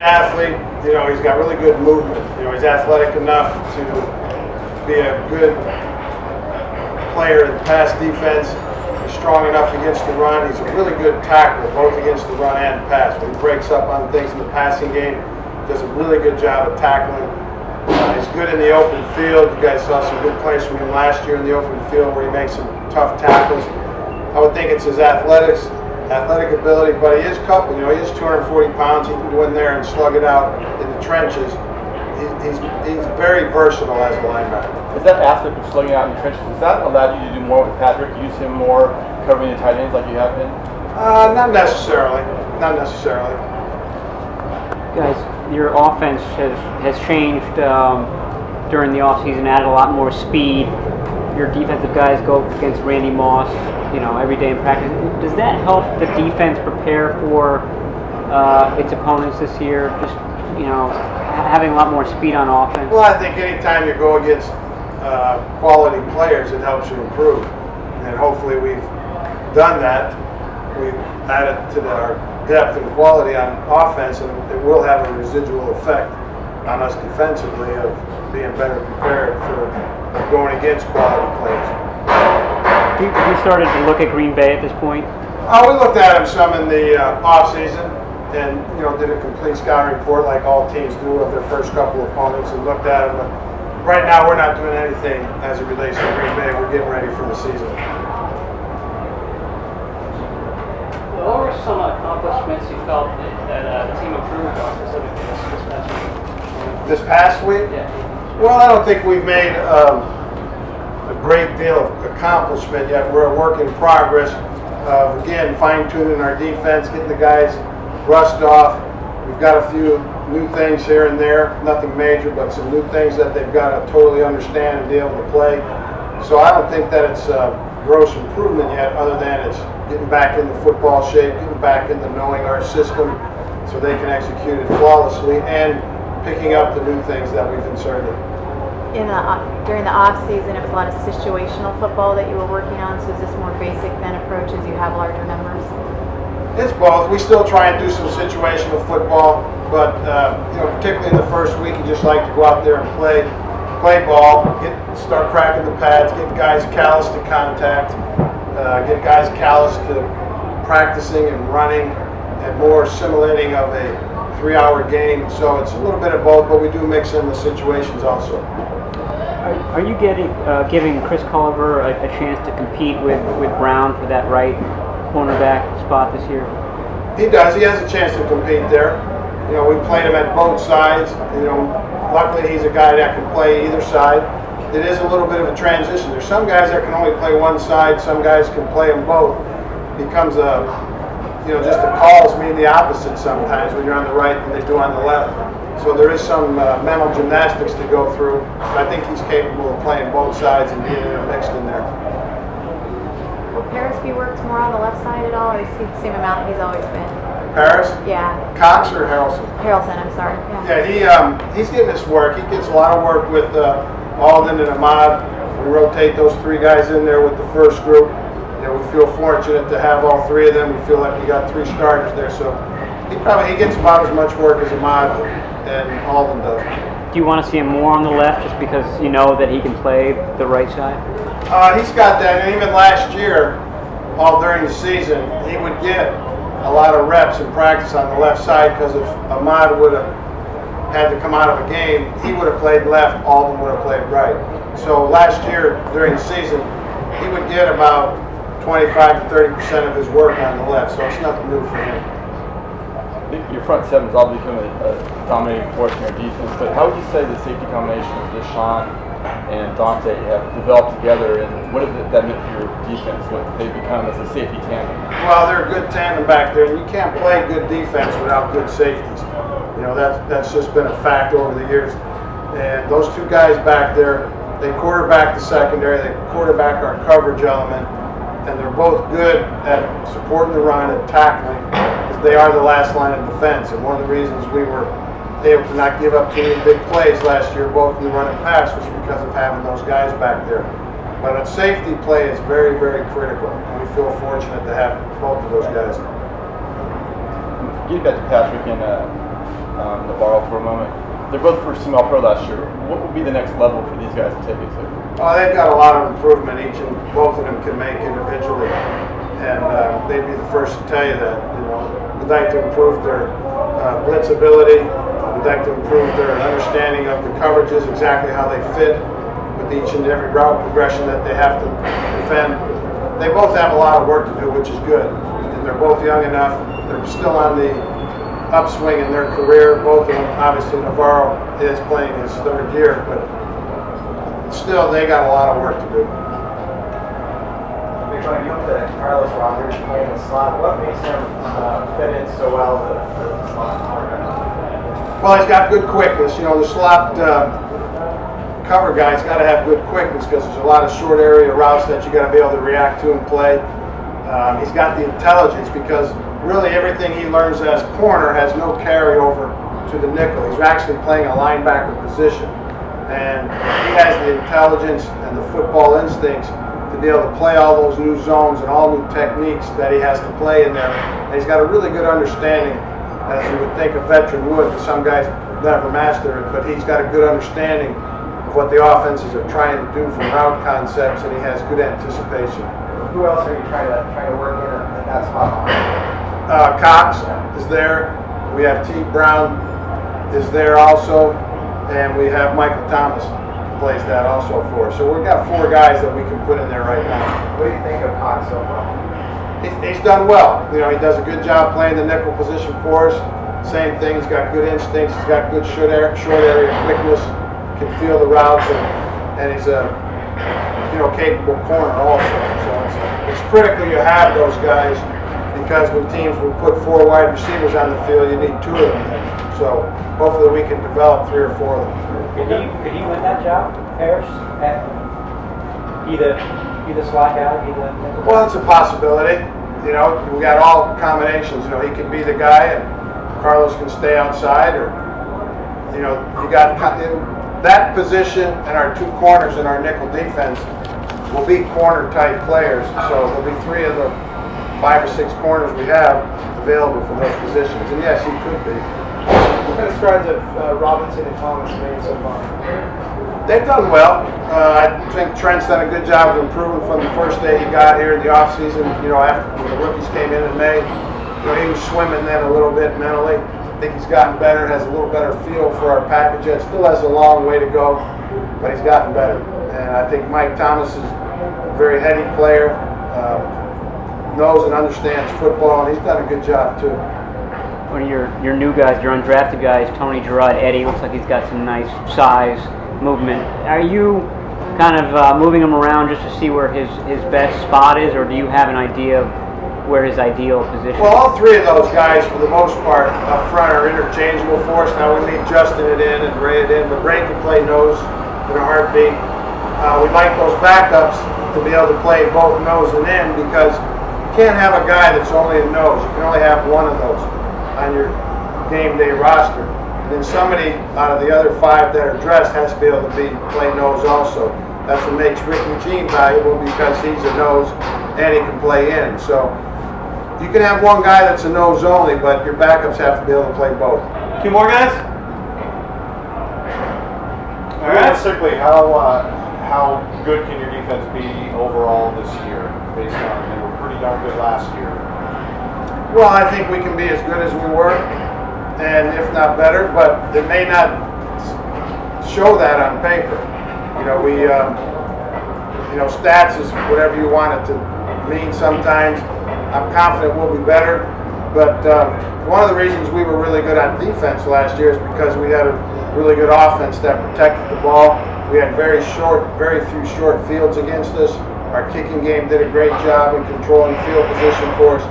Athlete, he's got really good movement. He's athletic enough to be a good player in pass defense. He's strong enough against the run. He's a really good tackler, both against the run and pass. When he breaks up on things in the passing game, does a really good job of tackling. He's good in the open field. You guys saw some good plays from him last year in the open field where he makes some tough tackles. I would think it's his athletic ability, but he is coupled. He is 240 pounds. He can go in there and slug it out in the trenches. He's very versatile as a linebacker. Is that aspect of slugging out in the trenches, does that allow you to do more with Patrick, use him more covering the tight ends like you have been? Not necessarily. Not necessarily. Guys, your offense has changed during the offseason, added a lot more speed. Your defensive guys go against Randy Moss, every day in practice. Does that help the defense prepare for its opponents this year? Just, having a lot more speed on offense? Well, I think anytime you go against quality players, it helps you improve. And hopefully we've done that. We've added to our depth and quality on offense, and it will have a residual effect on us defensively of being better prepared for going against quality players. Have you started to look at Green Bay at this point? We looked at them some in the off season, and did a complete scouting report like all teams do of their first couple of opponents, and looked at them. But right now, we're not doing anything as it relates to Green Bay. We're getting ready for the season. What were some accomplishments you felt that the team improved on specifically this past week? This past week? Yeah. Well, I don't think we've made a great deal of accomplishment yet. We're a work in progress. Again, fine-tuning our defense, getting the guys rushed off. We've got a few new things here and there, nothing major, but some new things that they've got to totally understand and be able to play. So I don't think that it's gross improvement yet, other than it's getting back into football shape, getting back into knowing our system so they can execute it flawlessly, and picking up the new things that we've inserted. During the off season, it was a lot of situational football that you were working on. So is this more basic than approach as you have larger numbers? It's both. We still try and do some situational football, but particularly in the first week, you just like to go out there and play ball, start cracking the pads, get guys callous to contact, get guys callous to practicing and running, and more simulating of a 3-hour game. So it's a little bit of both, but we do mix in the situations also. Are you giving Chris Culliver a chance to compete with Brown for that right cornerback spot this year? He does. He has a chance to compete there. We played him at both sides. Luckily he's a guy that can play either side. It is a little bit of a transition. There's some guys that can only play one side. Some guys can play them both. It becomes just the calls mean the opposite sometimes when you're on the right than they do on the left. So there is some mental gymnastics to go through. But I think he's capable of playing both sides and being mixed in there. Will Paris be worked more on the left side at all, or is he the same amount he's always been? Paris? Yeah. Cox or Harrelson? Harrelson, I'm sorry. Yeah, he's getting his work. He gets a lot of work with Alden and Ahmad. We rotate those three guys in there with the first group. We feel fortunate to have all three of them. We feel like we got three starters there, so he gets about as much work as Ahmad and Alden does. Do you want to see him more on the left just because you know that he can play the right side? He's got that, and even last year, all during the season, he would get a lot of reps in practice on the left side, because if Ahmad would have had to come out of a game, he would have played left, Alden would have played right. So last year, during the season, he would get about 25 to 30% of his work on the left, so it's nothing new for him. Your front seven's all become a dominating force in your defense, but how would you say the safety combination of Deshaun and Dante have developed together, and what has that meant for your defense, what they've become as a safety tandem? Well, they're a good tandem back there, and you can't play good defense without good safeties. That's just been a fact over the years. And those two guys back there, they quarterback the secondary, they quarterback our coverage element, and they're both good at supporting the run and tackling, because they are the last line of defense. And one of the reasons we were able to not give up too many big plays last year, both in the run and pass, was because of having those guys back there. But a safety play is very, very critical, and we feel fortunate to have both of those guys. Getting back to Patrick, and Navarro for a moment. They're both first team All-Pro last year. What would be the next level for these guys to take it to? They've got a lot of improvement each, and both of them can make individually. And they'd be the first to tell you that. We'd like to improve their blitz ability. We'd like to improve their understanding of the coverages, exactly how they fit with each and every route progression that they have to defend. They both have a lot of work to do, which is good. And they're both young enough. They're still on the upswing in their career. Both of them, obviously Navarro is playing his third year, but still they got a lot of work to do. You looked at Carlos Rogers playing the slot. What makes him fit in so well the slot corner? Well, he's got good quickness. The slot cover guy's got to have good quickness because there's a lot of short area routes that you got to be able to react to and play. He's got the intelligence because really everything he learns as corner has no carryover to the nickel. He's actually playing a linebacker position, and he has the intelligence and the football instincts to be able to play all those new zones and all new techniques that he has to play in there. And he's got a really good understanding, as you would think a veteran would, because some guys never master it, but he's got a good understanding of what the offenses are trying to do from route concepts, and he has good anticipation. Who else are you trying to work in at that spot? Cox is there. We have T. Brown is there also, and we have Michael Thomas plays that also for us. So we've got 4 guys that we can put in there right now. What do you think of Cox so far? He's done well. He does a good job playing the nickel position for us. Same thing, he's got good instincts, he's got good short area quickness, can feel the routes, and he's a capable corner also. So it's critical you have those guys, because when teams will put 4 wide receivers on the field, you need 2 of them. So hopefully we can develop 3 or 4 of them. Could he win that job, Harris? Either slot guy, either. Well, it's a possibility. We got all combinations. He could be the guy, and Carlos can stay outside, or you got that position, and our 2 corners in our nickel defense will be corner type players. So there'll be 3 of the 5 or 6 corners we have available for those positions. And yes, he could be. What kind of strides have Robinson and Thomas made so far? They've done well. I think Trent's done a good job of improving from the first day he got here in the offseason. After when the rookies came in May, he was swimming then a little bit mentally. I think he's gotten better, has a little better feel for our package. It still has a long way to go, but he's gotten better. And I think Mike Thomas is a very heady player, knows and understands football, and he's done a good job too. One of your new guys, your undrafted guys, Tony Gerard, Eddie, looks like he's got some nice size, movement. Are you kind of moving him around just to see where his best spot is, or do you have an idea of where his ideal position is? Well, all 3 of those guys, for the most part, up front are interchangeable for us. Now we leave Justin it in and Ray it in, but Ray can play nose in a heartbeat. We like those backups to be able to play both nose and in, because you can't have a guy that's only a nose. You can only have one of those on your game day roster. And then somebody out of the other 5 that are dressed has to be able to play nose also. That's what makes Rick Eugene valuable, because he's a nose and he can play in. So you can have one guy that's a nose only, but your backups have to be able to play both. 2 more guys? Realistically, how good can your defense be overall this year? Based on they were pretty darn good last year. Well, I think we can be as good as we were, and if not better, but it may not show that on paper. Stats is whatever you want it to mean sometimes. I'm confident we'll be better, but one of the reasons we were really good on defense last year is because we had a really good offense that protected the ball. We had very few short fields against us. Our kicking game did a great job in controlling field position for us.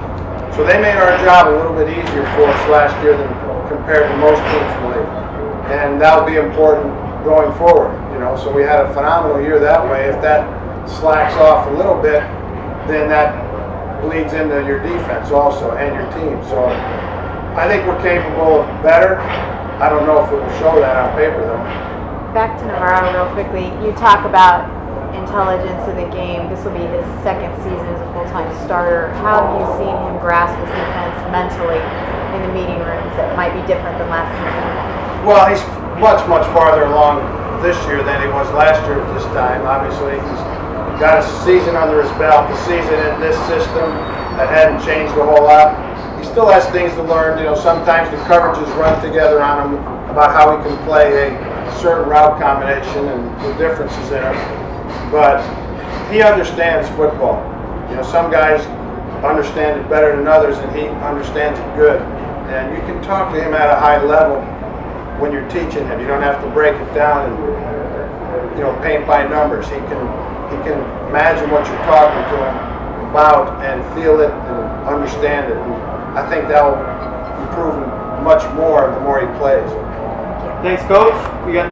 So they made our job a little bit easier for us last year than compared to most teams in the league. And that'll be important going forward. So we had a phenomenal year that way. If that slacks off a little bit, then that bleeds into your defense also and your team. So I think we're capable of better. I don't know if it will show that on paper though. Back to Navarro real quickly. You talk about intelligence in the game. This will be his 2nd season as a full-time starter. How have you seen him grasp his defense mentally in the meeting rooms that might be different than last season? Well, he's much farther along this year than he was last year at this time. Obviously, he's got a season under his belt, the season in this system that hadn't changed a whole lot. He still has things to learn. You know, sometimes the coverages run together on him about how he can play a certain route combination and the differences in them. But he understands football. You know, some guys understand it better than others, and he understands it good. And you can talk to him at a high level when you're teaching him. You don't have to break it down and, you know, paint by numbers. He can imagine what you're talking to him about and feel it and understand it. And I think that will improve him much more the more he plays. Thanks, Coach. We got